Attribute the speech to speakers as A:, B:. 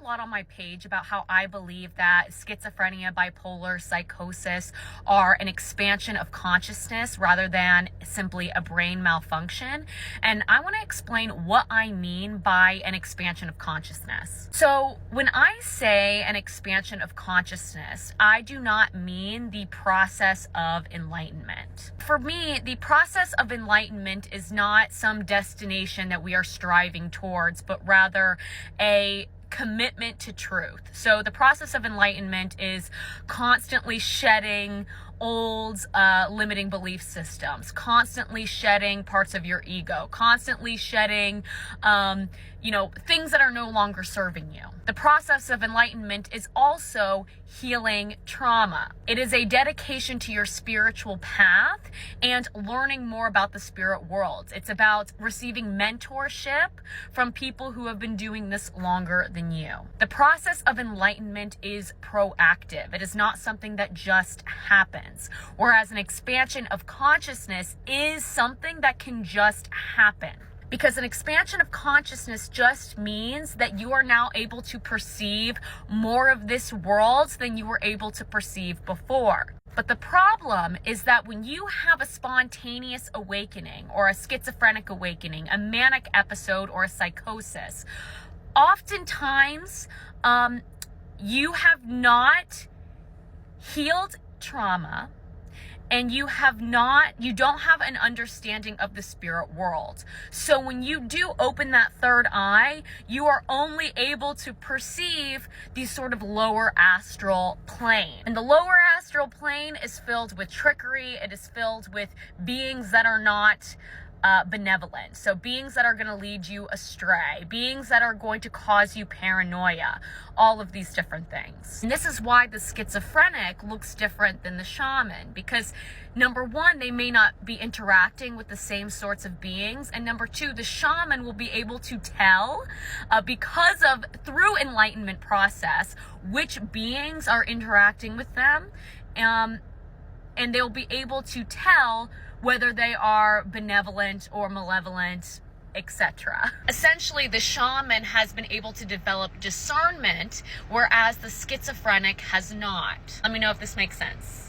A: lot on my page about how I believe that schizophrenia, bipolar, psychosis are an expansion of consciousness rather than simply a brain malfunction. And I want to explain what I mean by an expansion of consciousness. So when I say an expansion of consciousness, I do not mean the process of enlightenment. For me, the process of enlightenment is not some destination that we are striving towards, but rather a commitment to truth. So the process of enlightenment is constantly shedding old limiting belief systems, constantly shedding parts of your ego, constantly shedding things that are no longer serving you. The process of enlightenment is also healing trauma. It is a dedication to your spiritual path and learning more about the spirit world. It's about receiving mentorship from people who have been doing this longer than you. The process of enlightenment is proactive. It is not something that just happens, whereas an expansion of consciousness is something that can just happen. Because an expansion of consciousness just means that you are now able to perceive more of this world than you were able to perceive before. But the problem is that when you have a spontaneous awakening or a schizophrenic awakening, a manic episode or a psychosis, oftentimes you have not healed trauma, and you don't have an understanding of the spirit world. So when you do open that third eye, you are only able to perceive the sort of lower astral plane. And the lower astral plane is filled with trickery. It is filled with beings that are not benevolent. So beings that are going to lead you astray, beings that are going to cause you paranoia, all of these different things. And this is why the schizophrenic looks different than the shaman, because number one, they may not be interacting with the same sorts of beings, and number two, the shaman will be able to tell through enlightenment process which beings are interacting with them, and they'll be able to tell whether they are benevolent or malevolent, etc. Essentially, the shaman has been able to develop discernment, whereas the schizophrenic has not. Let me know if this makes sense.